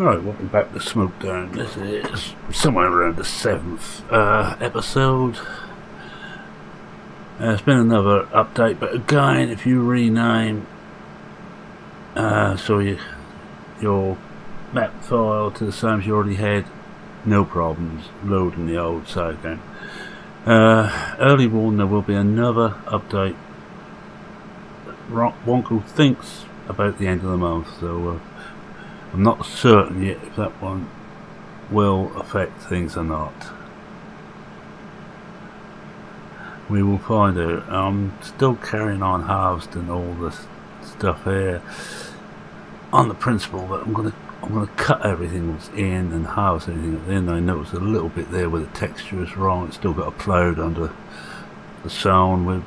Alright, welcome back to Smokedown. This is somewhere around the 7th episode. It's been another update, but again, if you rename your map file to the same as you already had, no problems loading the old save game. Early warning, there will be another update. Wonko thinks about the end of the month, so I'm not certain yet if that one will affect things or not. We will find out. I'm still carrying on harvesting all this stuff here on the principle that I'm gonna cut everything that's in and harvest everything that's in. I noticed a little bit there where the texture is wrong. It's still got a cloud under the sound.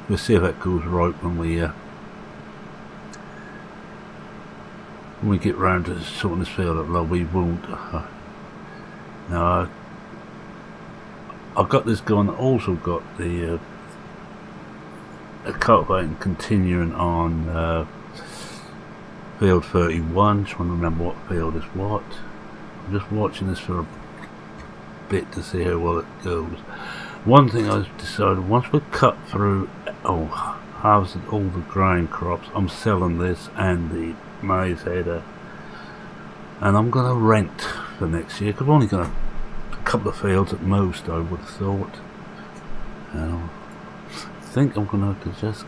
We'll see if that goes right when we get round to sorting this field up. Well, we won't. No, I've got this going. Also got the cultivating continuing on field 31. Trying to remember what field is what. I'm just watching this for a bit to see how well it goes. One thing I've decided, once we cut through, harvested all the grain crops, I'm selling this and the maize header, and I'm going to rent for next year, because I've only got a couple of fields at most, I would have thought. I think I'm going to have to just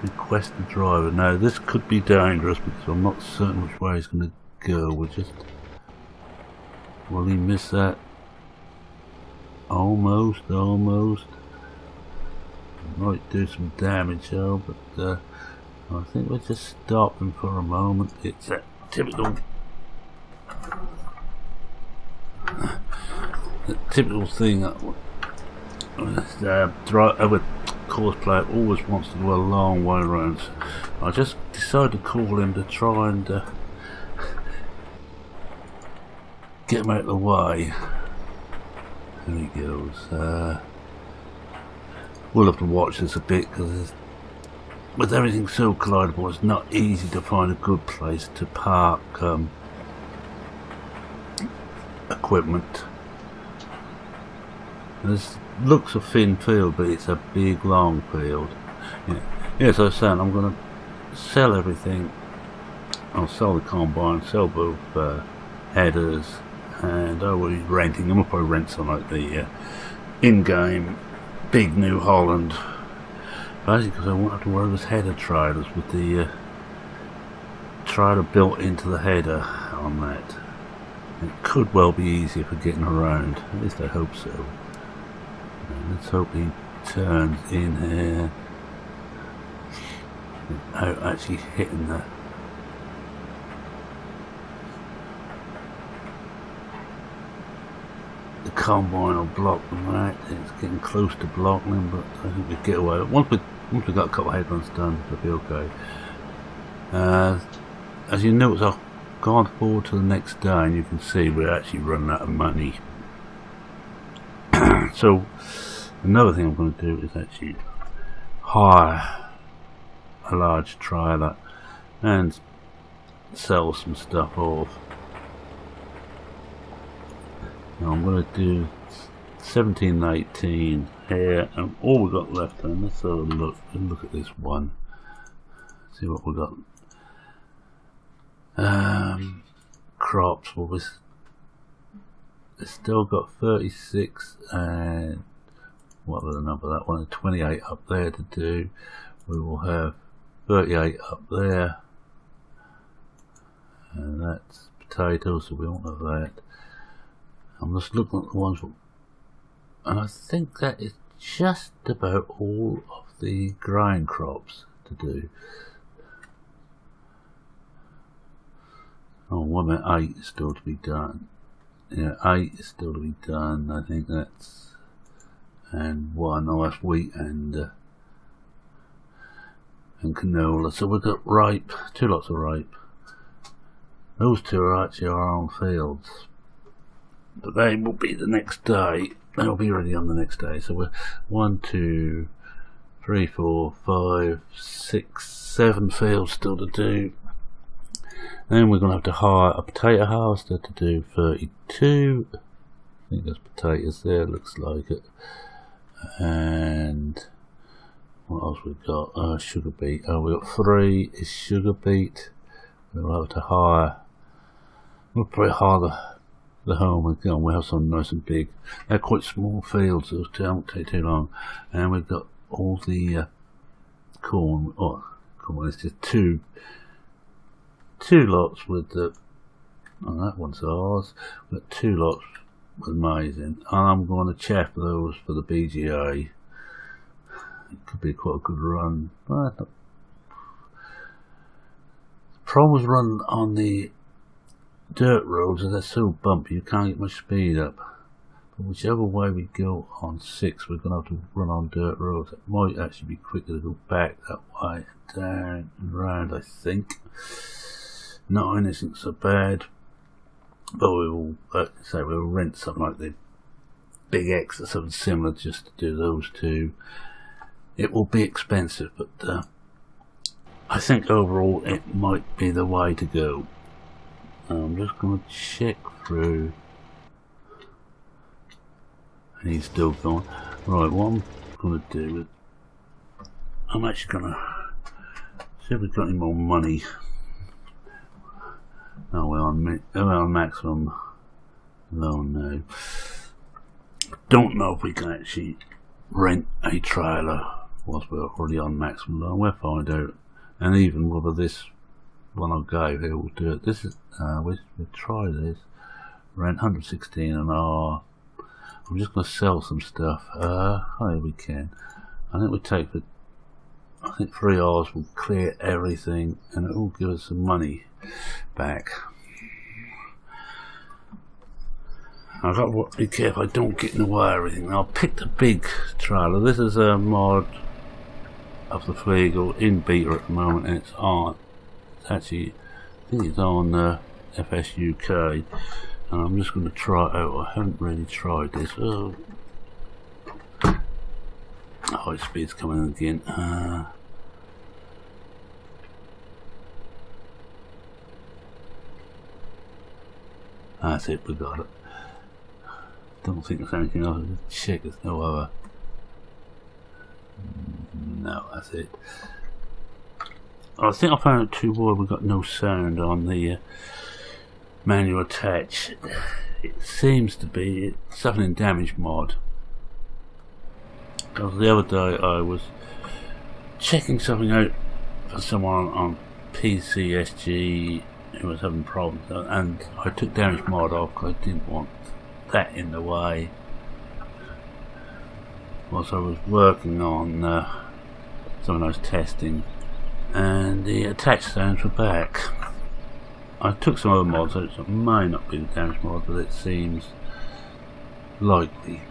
request the driver. Now this could be dangerous because I'm not certain which way he's going to go. Will he miss that? Almost. Might do some damage though, but I think we'll just stop him for a moment. It's that typical thing that course player always wants to do a long way around. I just decided to call him to try and get him out of the way. There he goes. We'll have to watch this a bit, because with everything so collidable, it's not easy to find a good place to park equipment. This looks a thin field, but it's a big long field. Yeah, as I was saying, I'm going to sell everything. I'll sell the combine, sell both headers, and I will be renting them. I'll probably rent some like the in-game big New Holland. Basically, because I won't have to worry with header trailers with the trailer built into the header on that. It could well be easier for getting around. At least I hope so. Let's hope he turns in here without actually hitting the combine or block them. Right, it's getting close to blocking them, but I think we'll get away. Once we've got a couple of headlands done, we'll be okay. As you notice, I've gone forward to the next day, and you can see we're actually running out of money. So another thing I'm going to do is actually hire a large trailer and sell some stuff off. Now I'm going to do 17 and 18 here, and all we've got left, and let's have a look at this one, see what we've got. Crops, well, we've still got 36 and what was the number, that one, 28 up there to do. We will have 38 up there, and that's potatoes, so we won't have that. I'm just looking at the ones, and I think that is just about all of the grain crops to do. Oh, 1 minute, 8 is still to be done. Yeah, 8 is still to be done. I think that's, and 1, oh, that's wheat and canola. So we've got ripe, 2 lots of ripe. Those 2 are actually our own fields, but they will be the next day. They'll be ready on the next day. So we're 1, 2, 3, 4, 5, 6, 7 fields still to do. Then we're going to have to hire a potato harvester to do 32. I think there's potatoes there, looks like it. And what else we've got? Sugar beet. Oh, we've got 3 is sugar beet. We'll have to hire. We'll probably hire the home again. We'll have some nice and big. They're quite small fields, so it won't take too long. And we've got all the corn. Oh, corn. It's just two lots with the. Oh, that one's ours. We've got 2 lots with maize in. And I'm going to check those for the BGA. It could be quite a good run. But the problem was running on the dirt roads, and they're so bumpy you can't get much speed up. But whichever way we go on 6, we're going to have to run on dirt roads. It might actually be quicker to go back that way, down and round, I think. Not anything so bad, but we will, like I say, we'll rent something like the Big X or something similar just to do those 2. It will be expensive, but I think overall it might be the way to go. I'm just going to check through. And he's still going. Right, what I'm going to do is I'm actually going to see if we've got any more money. No, we're on maximum loan now. Don't know if we can actually rent a trailer whilst we're already on maximum loan. We'll find out. And even whether this one I gave here will do it. This is we'll try this. Rent 116 an hour. I'm just going to sell some stuff. Here we can. I think we take the. I think 3 hours will clear everything, and it will give us some money back. I've got to be careful I don't get in the way of everything. I'll pick the big trailer. This is a mod of the Flegel in beta at the moment, and it's on. It's actually, I think it's on FSUK, and I'm just going to try it out. I haven't really tried this. Oh, high speed's coming in again. That's it, we got it. Don't think there's anything else. Check, there's no other. No, that's it. I think I found it too wide. We've got no sound on the manual attach. It seems to be something in damage mod. Because the other day I was checking something out for someone on PCSG who was having problems, and I took damage mod off because I didn't want that in the way whilst I was working on some of those testing, and the attach sounds were back. I took some other mods out, so it may not be the damage mod, but it seems likely.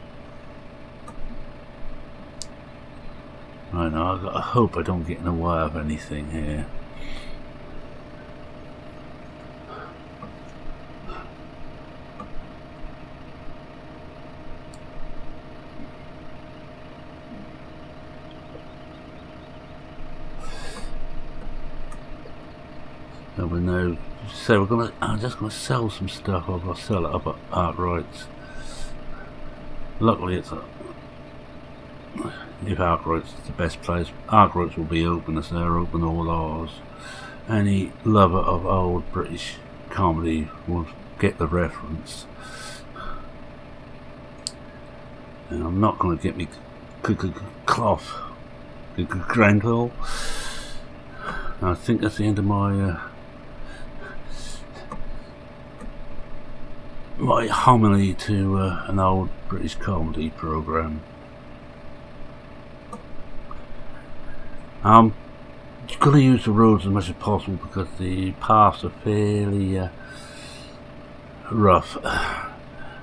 I know, I hope I don't get in the way of anything here. So we know. So we're gonna. I'm just gonna sell some stuff. I'll sell it up at Arkwright's. Luckily, it's a. If Arkwright's is the best place, Arkwright's will be open as they're open all hours. Any lover of old British comedy will get the reference. And I'm not going to get me cloth, Grenville. I think that's the end of my my homily to an old British comedy programme. I'm going to use the roads as much as possible because the paths are fairly rough.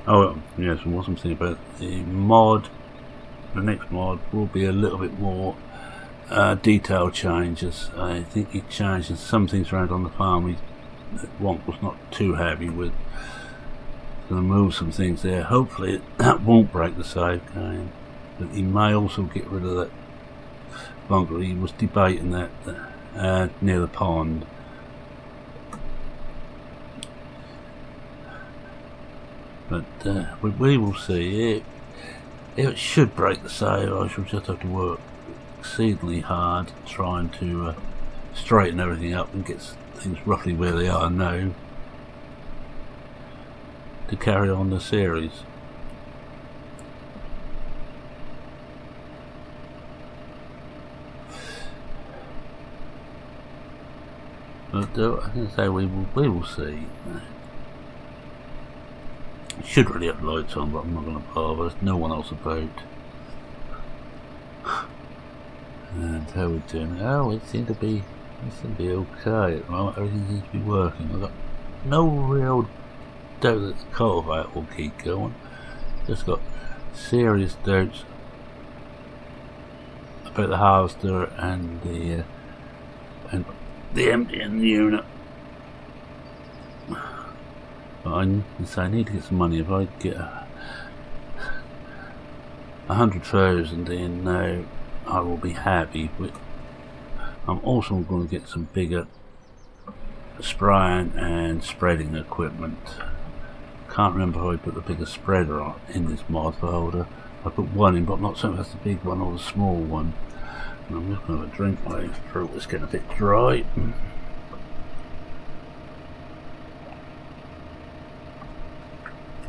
Oh yes, and what I'm saying about the mod, the next mod will be a little bit more detail changes. I think he changed some things around on the farm. One was not too happy with. Going to move some things there. Hopefully that won't break the save game, but he may also get rid of that bunker. He was debating that near the pond. But we will see. If it should break the sail, I shall just have to work exceedingly hard trying to straighten everything up and get things roughly where they are now to carry on the series. But I can say we will see. Should really have lights on, but I'm not going to bother. There's no one else about. And how we doing? Oh, it seems to be okay at the moment. Everything seems to be working. I've got no real doubt that the cultivator will keep going. Just got serious doubts about the harvester and the emptying unit. But I need to get some money. If I get 100,000 in now, I will be happy. But I'm also going to get some bigger spraying and spreading equipment. Can't remember how I put the bigger spreader on in this mod folder. I put one in, but not so much the big one or the small one. And I'm just going to have a drink. My throat is getting a bit dry.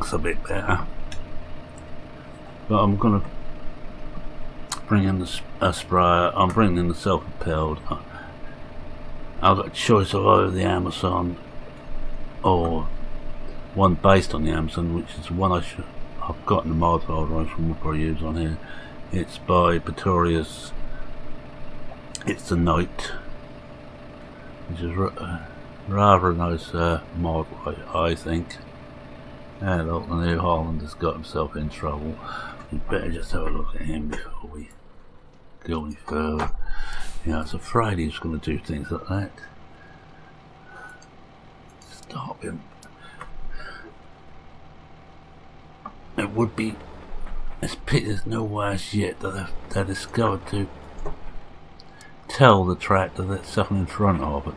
It's a bit better. But I'm going to bring in the sprayer. I'm bringing in the self-propelled. I've got a choice of either the Amazon or one based on the Amazon, which is the one I've got in the mod folder. I should probably use on here. It's by Pretorius. It's the Night, which is rather a nice mod, I think. And look, the New Hollander's got himself in trouble. We better just have a look at him before we go any further. Yeah, I was afraid he was going to do things like that. Stop him. It would be as pity there's no way as yet that they've discovered to tell the tractor that's something in front of it.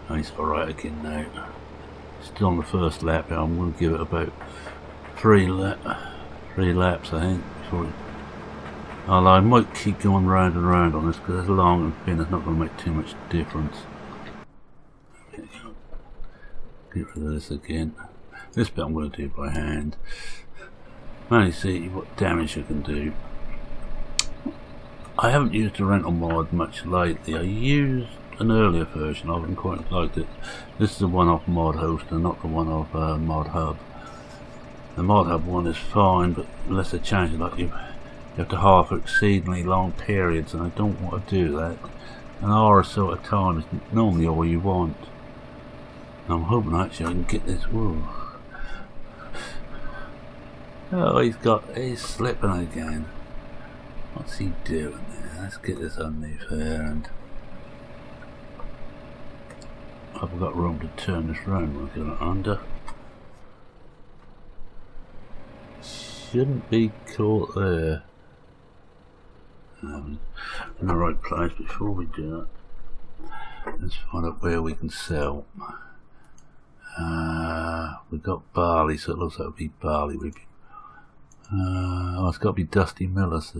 Oh, he's alright again now. Still on the first lap. I'm going to give it about three laps, I think, before it, although I might keep going round and round on this because it's long and thin. It's not going to make too much difference. Get rid of this again. This bit I'm going to do by hand. Only see what damage you can do. I haven't used the rental mod much lately. I used an earlier version of it and quite liked it. This is the one off Mod Hoster, not the one off Mod Hub. The Mod Hub one is fine, but unless they change it, like you have to halve for exceedingly long periods, and I don't want to do that. An hour or so at a time is normally all you want. I'm hoping actually I can get this. Whoa. Oh, he's slipping again. What's he doing there? Let's get this underneath there, and I've got room to turn this round. We'll get it under. Shouldn't be caught there. In the right place. Before we do that, let's find out where we can sell. We've got barley, so it looks like it'll be barley. Oh, it's got to be Dusty Miller's.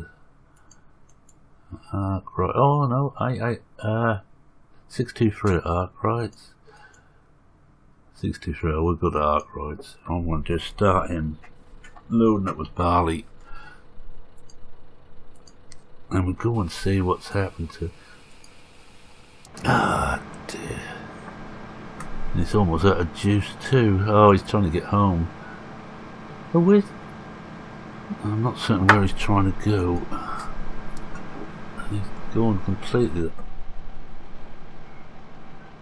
Right. Oh no, 623 at Arkwright's. 623. Oh, we've got Arkwright's. I'm going to just start in loading it with barley, and we go and see what's happened to. Ah, dear. And it's almost out of juice too. Oh, he's trying to get home. But where's? I'm not certain where he's trying to go. He's going completely.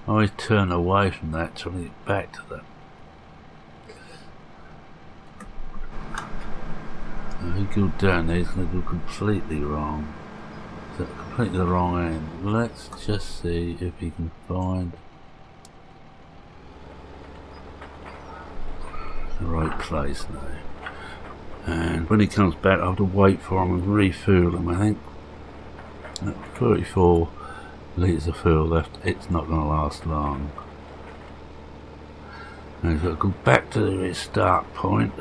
Oh, he's turned away from that, trying to get back to that. If he goes down there, he's going to go completely wrong. So completely the wrong end. Let's just see if he can find the right place now. And when he comes back, I have to wait for him and refuel him. I think 34 litres of fuel left. It's not going to last long. And he's got to go back to his start point.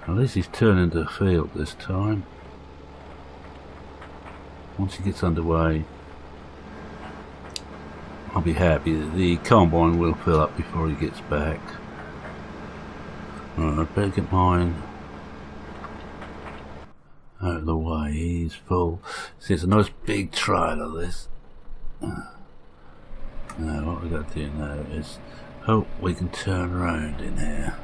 At least he's turned into a field this time. Once he gets underway, I'll be happy that the combine will fill up before he gets back. Alright, I better get mine out of the way. He's full. See, it's a nice big trailer, this. Now, what we've got to do now is hope we can turn around in here.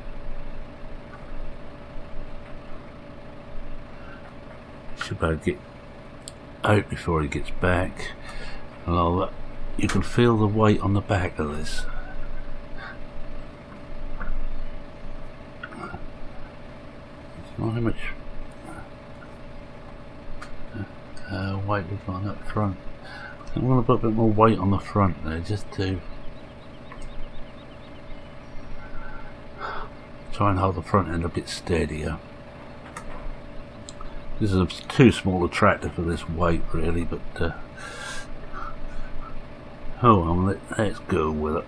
Should be able to get out before he gets back. And you can feel the weight on the back of this. It's not how much weight we've got up front. I want to put a bit more weight on the front there, just to try and hold the front end a bit steadier. This is a too small a tractor for this weight really, but oh well, let's go with it.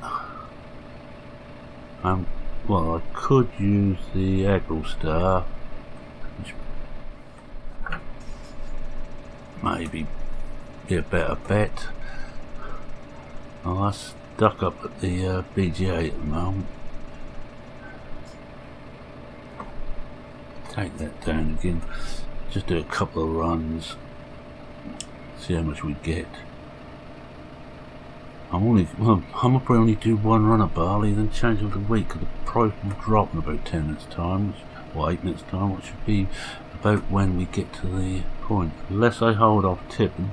Well, I could use the Agro Star, which maybe be a better bet. I'm stuck up at the BGA at the moment. Take that down again. Just do a couple of runs. See how much we get. I'm probably only do one run of barley, then change of the week, because the price will drop in about 10 minutes time, or 8 minutes time, which should be about when we get to the point. Unless I hold off tipping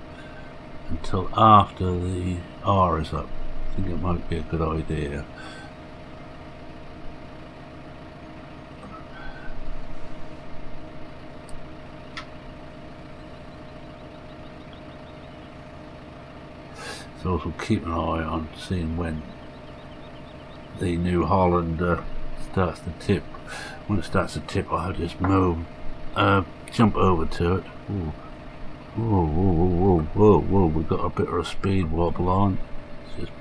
until after the R is up. I think it might be a good idea. So also keep an eye on seeing when the New Holland starts to tip. When it starts to tip, I'll just move, jump over to it. Ooh. Whoa, whoa, whoa, whoa, whoa, we've got a bit of a speed wobble on. It's just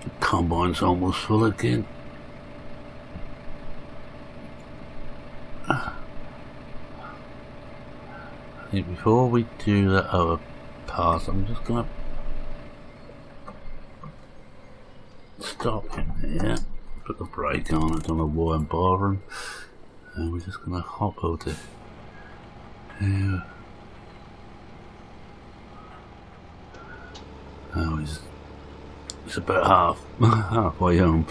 the combine's almost full again. I think before we do that other pass, I'm just gonna stop in here, put the brake on. I don't know why I'm bothering, and we're just gonna hop over to here. Oh, he's about halfway home.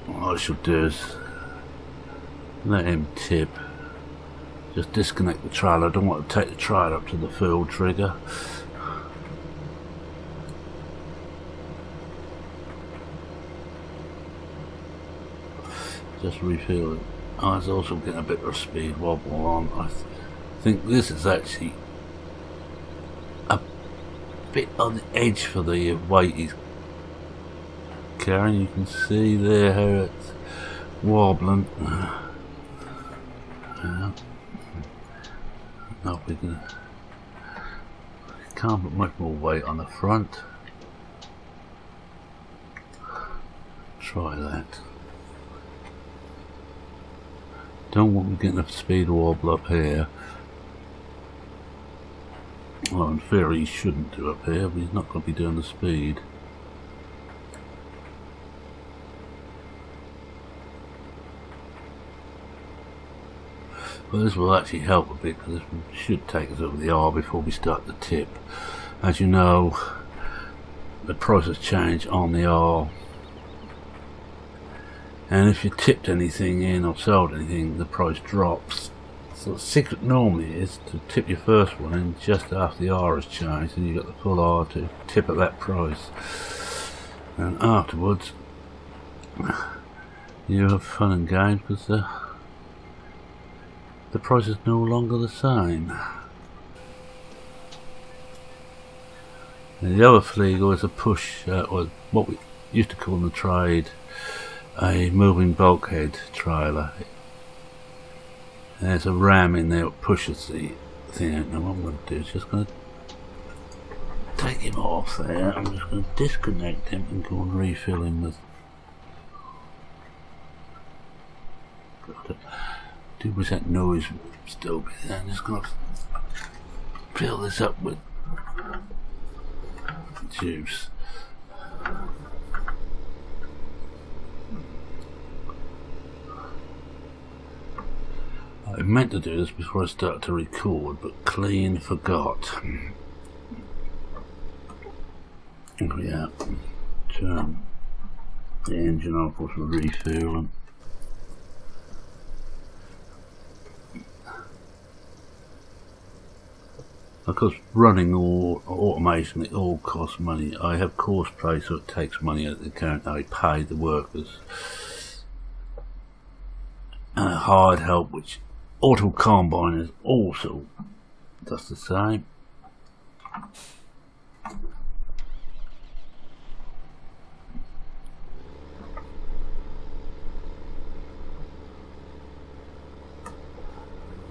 What I should do is let him tip. Just disconnect the trailer. I don't want to take the trailer up to the fuel trigger. Just refill it. I was also getting a bit of a speed wobble on. I think this is actually a bit on the edge for the weight he's carrying. You can see there how it's wobbling. No, we can't put much more weight on the front. Try that. Don't want me getting a speed wobble up here. Well, in theory he shouldn't do up here, but he's not going to be doing the speed. Well, this will actually help a bit, because this should take us over the R before we start the tip. As you know, the price has changed on the R, and if you tipped anything in or sold anything, the price drops. So the secret normally is to tip your first one in just after the R has changed, and you got the full R to tip at that price, and afterwards you have fun and games, because the price is no longer the same. And the other Fleagle is a push, or what we used to call in the trade a moving bulkhead trailer. There's a ram in there that pushes the thing out. Now what I'm going to do is just going to take him off there. I'm just going to disconnect him and go and refill him with... Do wish that noise would still be there. I'm just going to fill this up with juice. I meant to do this before I started to record, but clean forgot. Yeah, turn the engine off for refueling. Of course, running all automation, it all costs money. I have course pay, so it takes money out of the account. I pay the workers. And hired help, which auto combine is also does the same.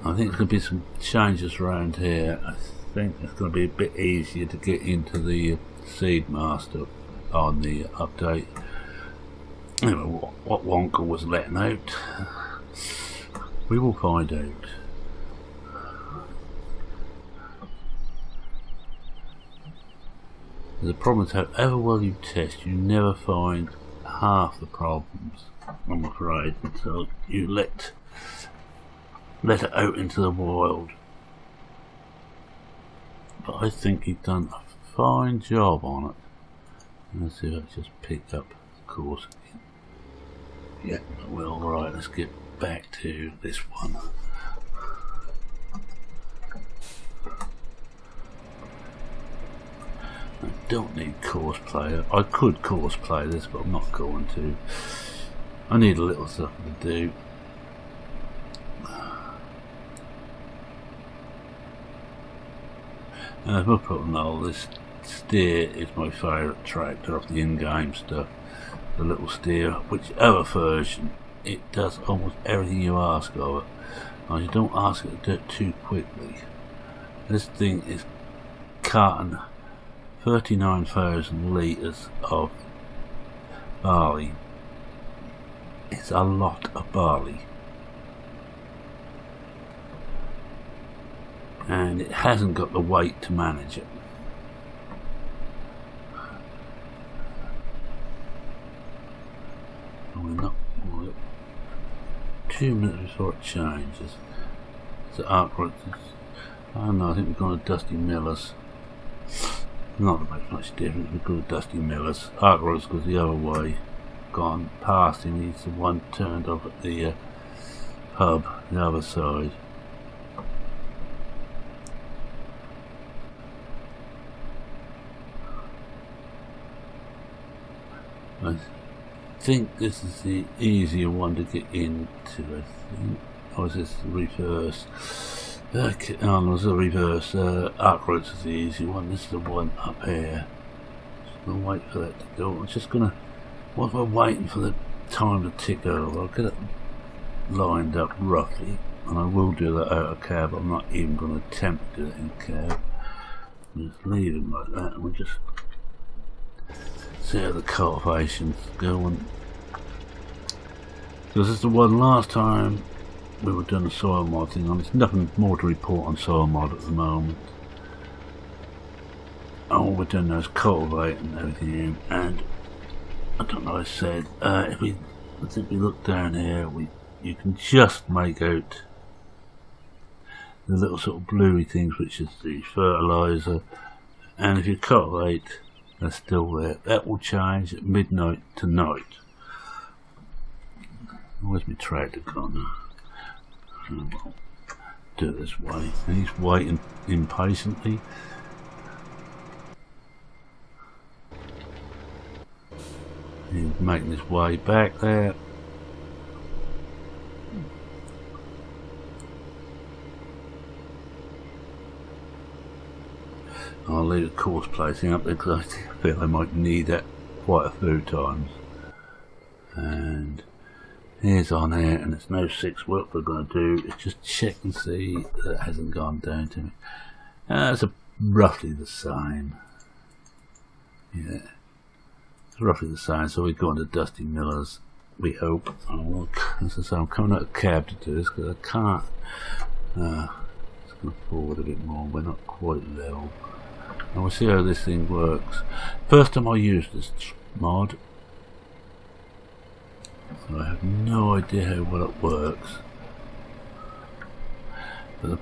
I think there's going to be some changes around here. I think it's going to be a bit easier to get into the seed master on the update. Anyway, what Wonka was letting out, we will find out. The problem is, however well you test, you never find half the problems, I'm afraid, until you let it out into the wild. But I think he's done a fine job on it. Let's see if I just picked up the course again. Yeah, well, right, let's get back to this one. I don't need course player. I could course play this, but I'm not going to. I need a little something to do. As most people know, this steer is my favourite tractor of the in-game stuff. The little steer, whichever version, it does almost everything you ask of it. And you don't ask it to do it too quickly. This thing is carting 39,000 litres of barley. It's a lot of barley. And it hasn't got the weight to manage it. We're not 2 minutes before it changes. So Arkwright, I don't know, I think we're going to Dusty Miller's. Not that makes much difference, we're going to Dusty Miller's. Arkwright's goes the other way, gone past him, he's the one turned off at the pub, the other side. I think this is the easier one to get into, I think. Or is this the reverse? Okay, oh, no, it's the reverse. Arkwright's is the easy one. This is the one up here. Just gonna wait for that to go. I'm just gonna, while we're waiting for the time to tick over, I'll get it lined up roughly. And I will do that out of cab. I'm not even going to attempt to do it in cab. Just leave it like that, and we'll just see how the cultivation's going. Because this is the one last time we were doing the soil mod thing on. There's nothing more to report on soil mod at the moment. All we're doing now is cultivating everything, and I don't know, I said if we look down here, you can just make out the little sort of bluey things, which is the fertilizer, and if you cultivate, they're still there. That will change at midnight tonight. Where's my tractor gone? I'll do it this way. And he's waiting impatiently. He's making his way back there. I'll leave the course placing up there because I feel I might need that quite a few times. and here's on here, and there's no 6 work we're going to do. It's just check and see that it hasn't gone down to me. It's roughly the same. Yeah, it's roughly the same. So we go into Dusty Miller's, we hope. As I say, I'm coming out of cab to do this because I can't. Just going to forward a bit more. We're not quite level. And we'll see how this thing works. First time I used this mod, so I have no idea how well it works. But the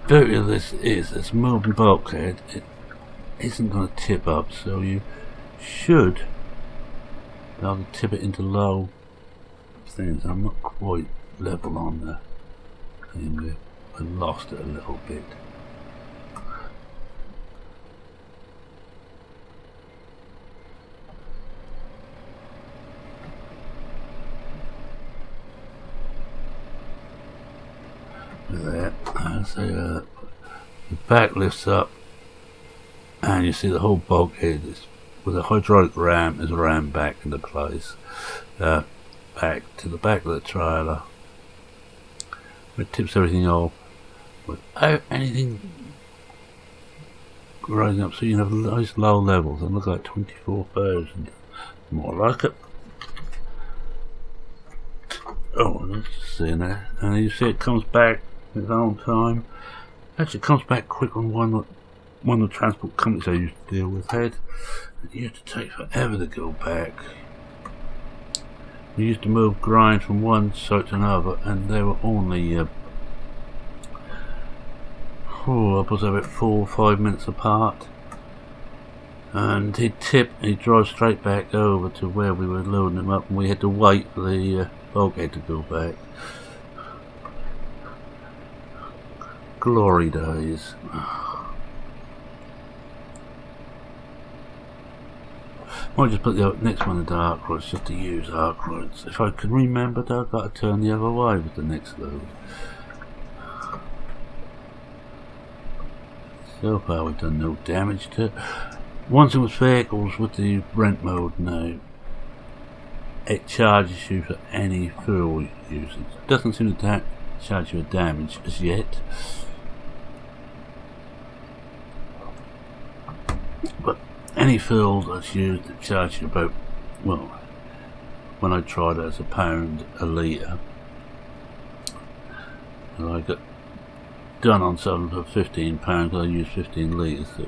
beauty of this is this moving bulkhead, it isn't going to tip up, so you should be able to tip it into low things. I'm not quite level on the thing. I lost it a little bit. There, so the back lifts up, and you see the whole bulkhead is, with a hydraulic ram, is rammed back into place, back to the back of the trailer. It tips everything off without anything rising up, so you have nice low levels, and look like 24,000, more like it. Oh, let's see now, and you see it comes back its own time. Actually, it comes back quick on one of the transport companies I used to deal with had. It used to take forever to go back. We used to move grind from one site to another, and they were only I was about 4 or 5 minutes apart. And he'd drive straight back over to where we were loading them up, and we had to wait for the bulkhead to go back. Glory days. Might just put the next one into arc rods just to use arc rods. If I can remember though, I've got to turn the other way with the next load. So far we've done no damage to it. Once it was vehicles with the rent mode now, it charges you for any fuel usage. It doesn't seem to charge you a damage as yet. But any fuel that's used, it charges you about, well, when I tried it, it's £1 a litre. And I got done on some for £15 because I used 15 litres. So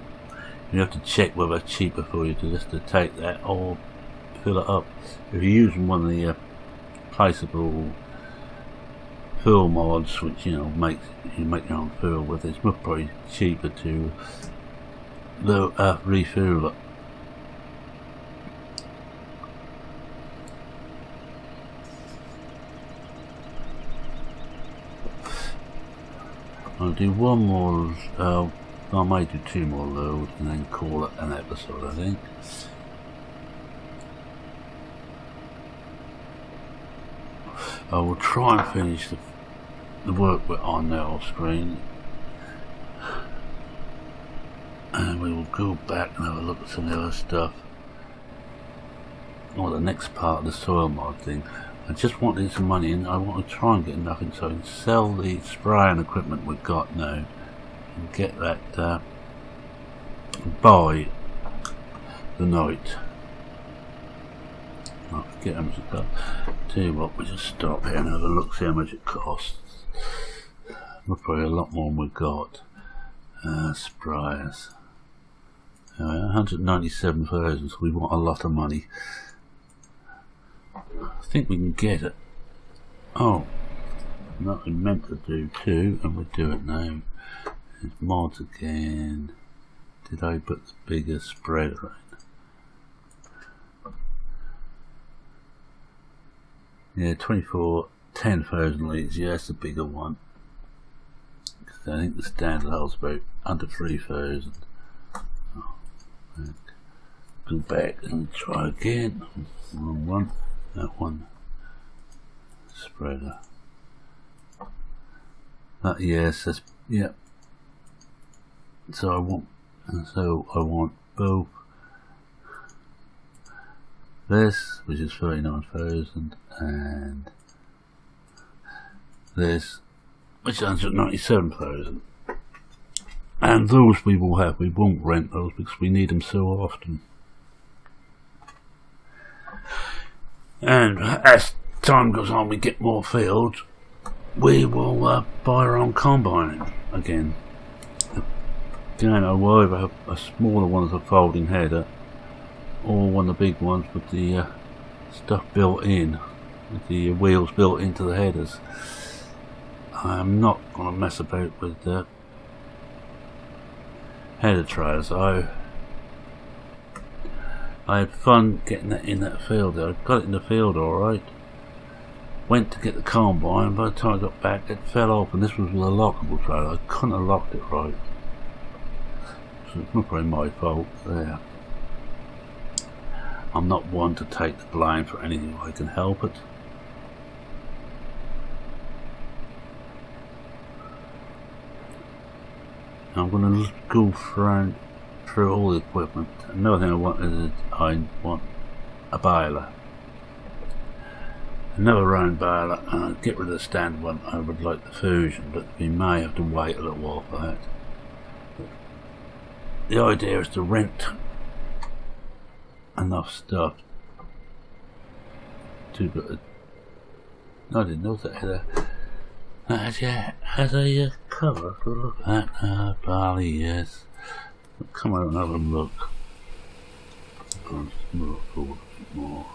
you have to check whether it's cheaper for you to just to take that or fill it up. If you're using one of the placeable fuel mods, which you make your own fuel with, it's much probably cheaper to refuel it. I'll do one more, I might do 2 more loads and then call it an episode, I think. I will try and finish the work we're on now off screen, and we will go back and have a look at some of the other stuff, or the next part of the soil mod thing. I just wanted some money, and I want to try and get enough so I can sell the spraying equipment we've got now and get that by the night. I forget how much it costs. Tell you what, we'll just stop here and have a look, see how much it costs. We're probably a lot more than we've got. Sprayers. 197,000, so we want a lot of money. I think we can get it. Oh, that we meant to do too, and we'll do it now. There's mods again. Did I put the bigger spreader in? Yeah, 10,000 litres. Yeah, that's the bigger one. I think the standard holds about under 3,000. Oh, go back and try again. Wrong one. That one. Spreader. That, yes, that's, yeah. So I want both this, which is 39,000, and this, which is 197,000. And those we will have. We won't rent those because we need them so often. And as time goes on, we get more fields, we will buy our own combine again. Again, I will either have a smaller one as a folding header, or one of the big ones with the stuff built in, with the wheels built into the headers. I'm not going to mess about with the header trays. I had fun getting that in that field. I got it in the field alright. Went to get the combine, by the time I got back it fell off, and this was with a lockable tray. I couldn't have locked it right. So it's not really my fault there. I'm not one to take the blame for anything if I can help it. I'm going to go through all the equipment. Another thing I want is a baler. Another round baler, and I'll get rid of the stand one. I would like the fusion, but we may have to wait a little while for that. The idea is to rent enough stuff to I didn't know that had a cover to look at. Barley, yes. Come out and have a look. I'll move forward a bit more.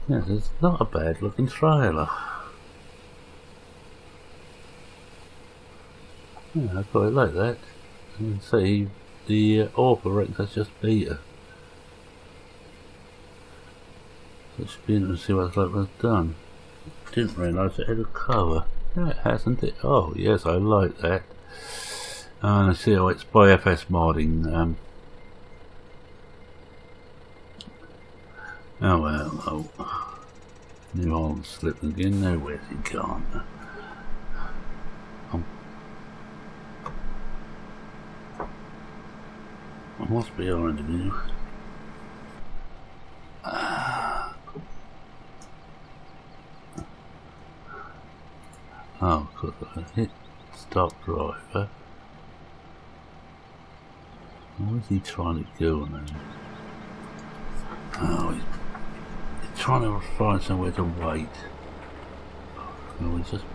Yes, it's not a bad looking trailer. Yeah, I quite like that. You can see the author reckons that's just beta. So it should be interesting to see what it's like when it's done. Didn't realise it had a cover. No, it hasn't it? Oh yes, I like that. And I see how it's by FS modding. Oh well, oh. New Holland slipped again. No, where's he gone? What's behind him now? Oh, because I hit stop driver. Where's he trying to go now? Oh, he's trying to find somewhere to wait. And we just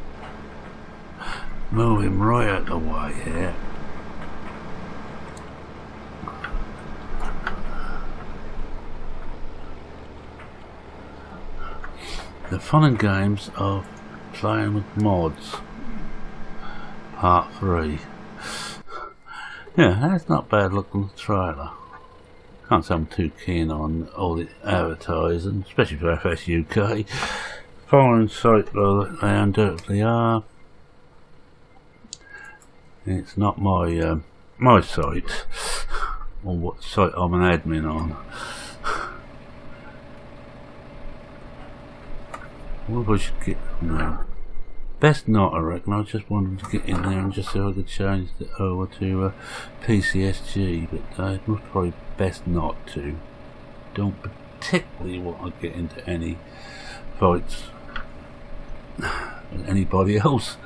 move him right out the way here. The fun and games of playing with mods, part 3. Yeah, that's not bad looking trailer. Can't say I'm too keen on all the advertising, especially for FS UK. Foreign site though they undoubtedly are. It's not my my site, or what site I'm an admin on. What if I should get... no. Best not, I reckon. I just wanted to get in there and just see if I could change it over to PCSG, but it was probably best not to. Don't particularly want to get into any fights with anybody else.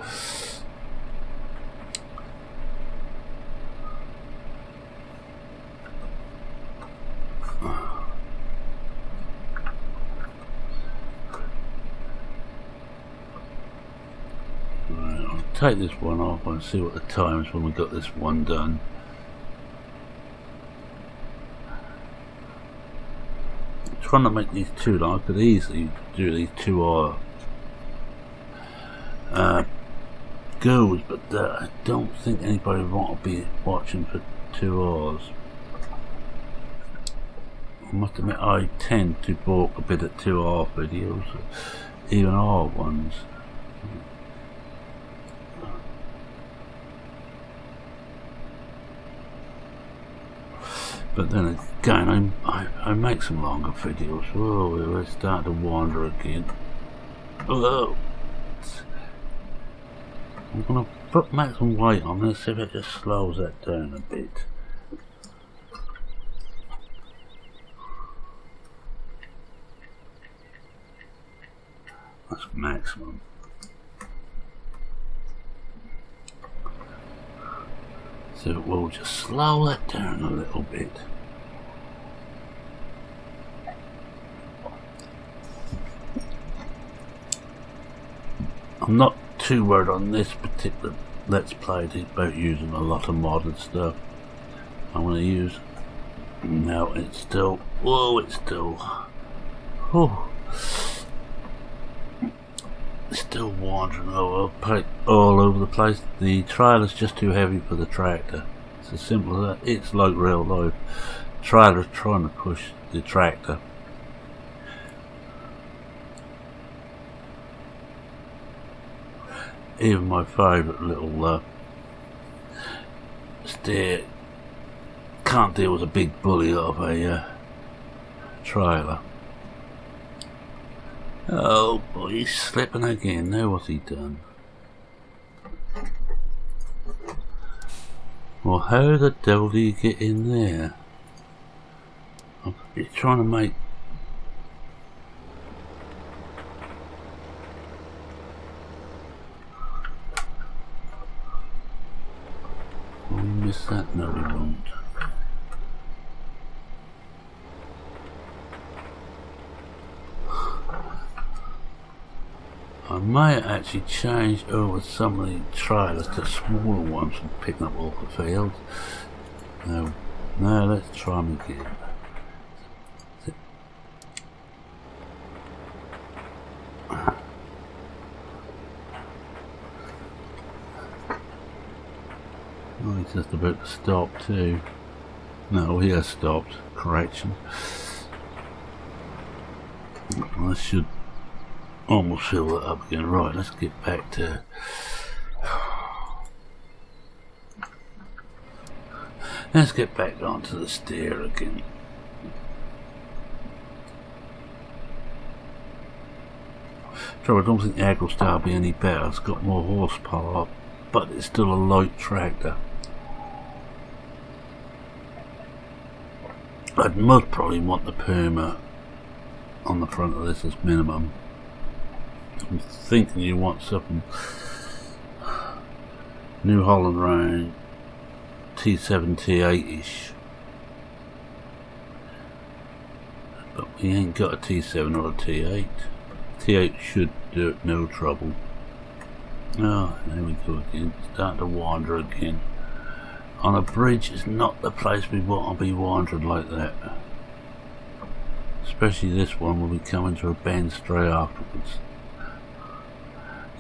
Take this one off and see what the time is when we got this one done. I'm trying to make these too long. I could easily do these 2 hour goes, but I don't think anybody would want to be watching for 2 hours. I must admit I tend to balk a bit at 2 hour videos, even hour ones. But then again, I make some longer videos. Whoa, we're starting to wander again. Hello. I'm going to put maximum weight on this, see if it just slows that down a bit. That's maximum. So we'll just slow that down a little bit. I'm not too worried on this particular Let's Play about using a lot of modded stuff. I'm going to use... No, it's still... Whoa, it's still... Whew. It's still wandering all over the place. The trailer's just too heavy for the tractor. It's as simple as that. It's like real life. The trailer's trying to push the tractor. Even my favourite little steer can't deal with a big bully of a trailer. Oh boy, he's slipping again. Now what's he done? Well, how the devil do you get in there? He's trying to make... Oh, we missed that. No, we won't. I might actually change over some of the trailers to smaller ones and pick up off the field. No, let's try them again. Oh, he's just about to stop too. No, he has stopped. Correction. I should almost fill that up again. Right, let's get back to... Let's get back onto the steer again. So I don't think the AgroStar will be any better. It's got more horsepower, but it's still a light tractor. I'd most probably want the Puma on the front of this as minimum. I'm thinking you want something New Holland round T7 T8ish, but we ain't got a T7 or a T8. T8 should do it no trouble. Oh, there we go again, starting to wander again. On a bridge is not the place we want to be wandering like that. Especially this one when we come into a bend straight afterwards.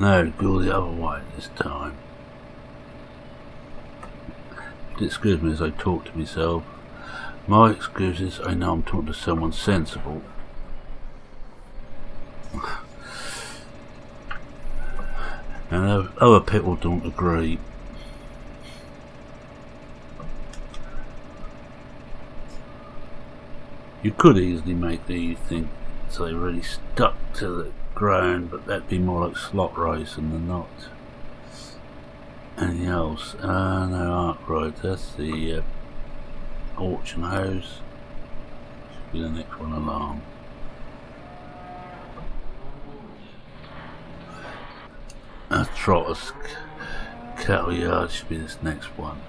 No, go the other way this time. Excuse me as I talk to myself. My excuses, I know I'm talking to someone sensible. And other people don't agree. You could easily make these things so they really stuck to the ground, but that'd be more like slot racing than not anything else. No, right, that's the auction house. Should be the next one along. Trotter's cattle yard should be this next one.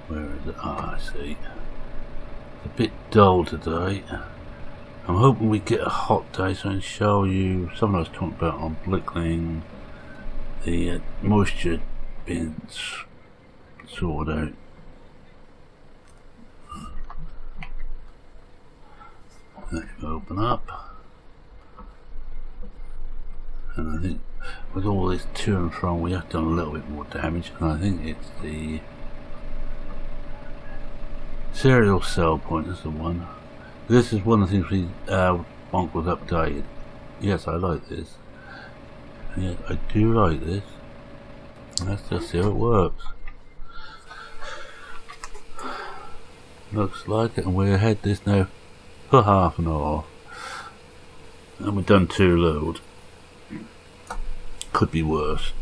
Where is it? Ah, I see. It's a bit dull today. I'm hoping we get a hot day so I can show you something I was talking about on Blickling, the moisture being sorted out. That should open up. And I think with all this to and from we have done a little bit more damage, and I think it's the serial cell point is the one. This is one of the things we Bonk was updated. Yes, I like this. Yes, I do like this. Let's just see how it works. Looks like it, and we had this now for half an hour. And we've done 2 loads. Could be worse.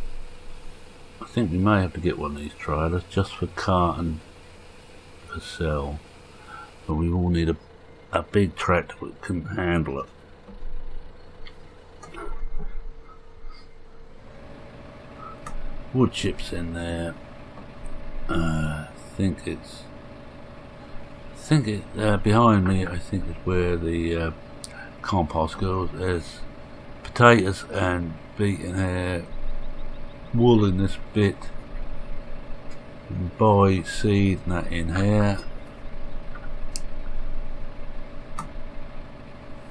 I think we may have to get one of these trailers just for cart and for sell. But we will need a a big tractor that couldn't handle it. Wood chips in there. I think it's behind me. I think is where the compost goes. There's potatoes and beaten hair, wool in this bit, and buy seed and that in here.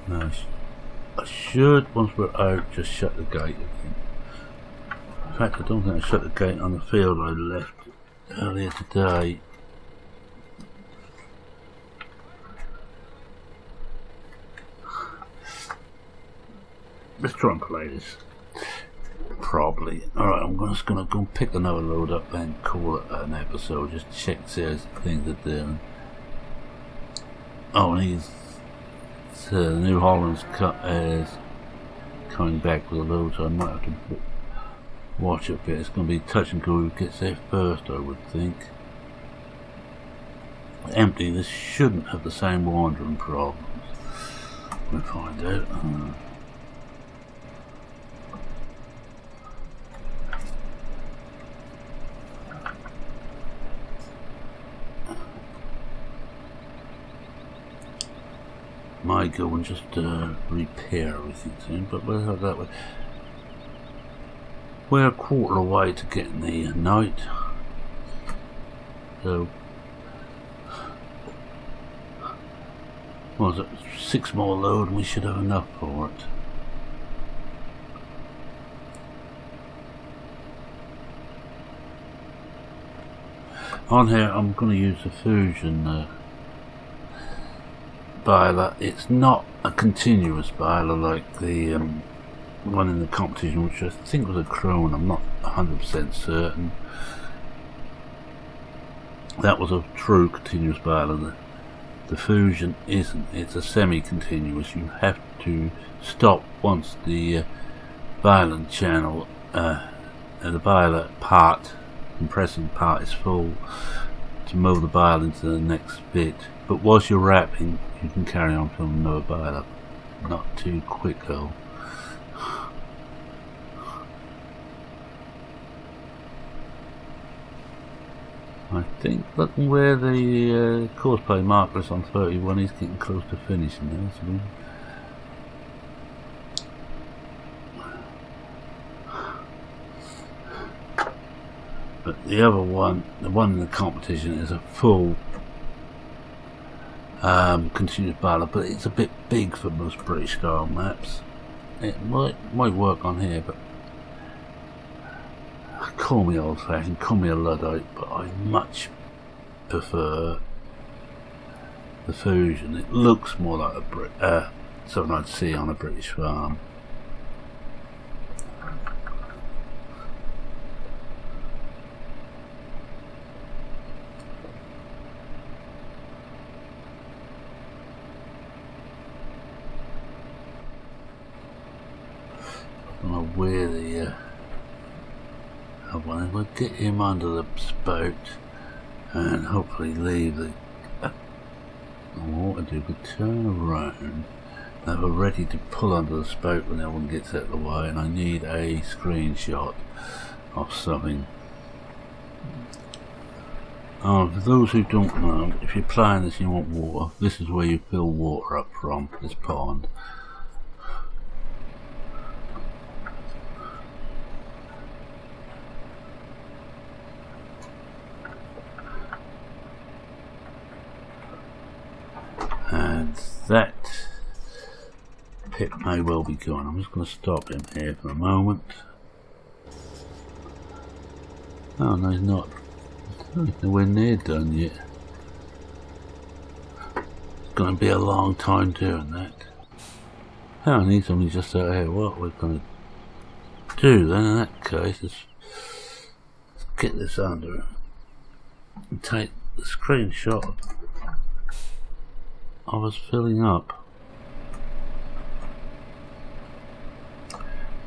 Now I should, once we're out, just shut the gate again. In fact, I don't think I shut the gate on the field I left earlier today. Let's try and play this properly. Alright, I'm just going to go and pick another load up and call it an episode. Just check see how things are doing. Oh, and he's New Holland's coming back with a load, so I might have to watch it a bit. It's going to be touch and go who gets there first, I would think. Empty, this shouldn't have the same wandering problems. We'll find out. Might go and just repair everything soon, but we'll have that way. We're a quarter away to getting the night, so what was it, 6 more load and we should have enough for it. On here I'm going to use the fusion baler. It's not a continuous baler like the one in the competition, which I think was a Krone. I'm not 100% certain. That was a true continuous baler. The fusion isn't. It's a semi-continuous. You have to stop once the baling channel and the baler part, compressing part, is full, to move the baler into the next bit. But whilst you're wrapping, you can carry on from another baler. Not too quick though. I think, looking where the courseplay marker is on 31, he's getting close to finishing now. But the other one, the one in the competition, is a full continuous baler, but it's a bit big for most British style maps. It might work on here, but call me old fashioned, call me a Luddite, but I much prefer the fusion. It looks more like a something I'd see on a British farm. I don't know where the we'll get him under the spout and hopefully leave the what to do, we turn around. Now we're ready to pull under the spout when that one gets out of the way, and I need a screenshot of something. For those who don't know, if you're playing this and you want water, this is where you fill water up from, this pond. And that pit may well be gone. I'm just going to stop him here for a moment. Oh no, he's not. He's nowhere near done yet. It's going to be a long time doing that. Oh, I need somebody just out here. What we're going to do then in that case is get this under and take the screenshot of us filling up.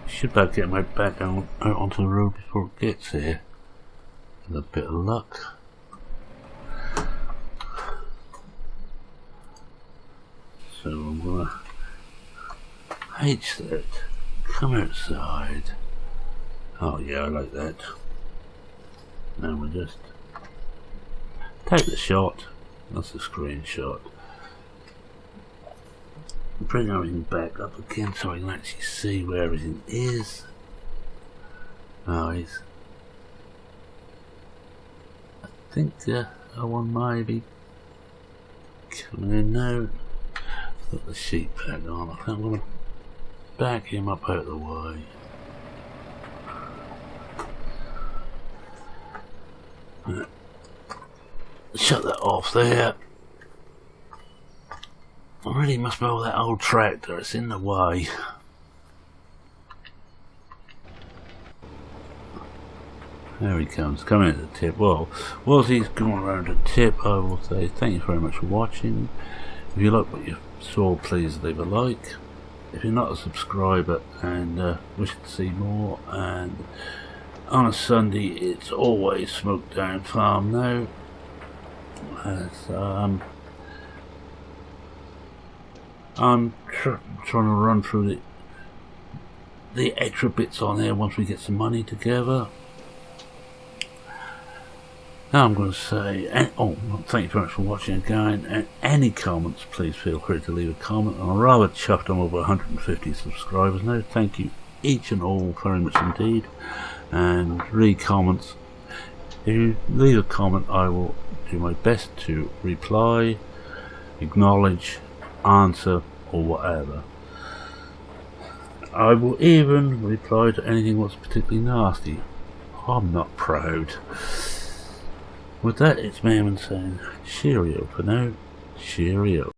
Should about get my back out onto the road before it gets here. With a bit of luck. I'm gonna H that. Come outside. Oh yeah, I like that. Now we'll just take the shot. That's the screenshot. Bring everything back up again so I can actually see where everything is. Oh, I think one may be coming in now. Put the sheet back on. I think I'm going to back him up out of the way. Shut that off there. I really must mow that old tractor, it's in the way. There he comes, coming at the tip. Well, whilst he's going around the tip, I will say thank you very much for watching. If you like what you saw, please leave a like. If you're not a subscriber and wish to see more, and on a Sunday it's always Smokedown Farm now. I'm trying to run through the extra bits on there once we get some money together. Now I'm going to say, thank you very much for watching again, and any comments, please feel free to leave a comment. I'm rather chuffed I'm over 150 subscribers now. Thank you each and all very much indeed, and read comments. If you leave a comment, I will do my best to reply, acknowledge, answer, or whatever. I will even reply to anything that's particularly nasty. I'm not proud. With that, it's Mammon saying cheerio for now. Cheerio.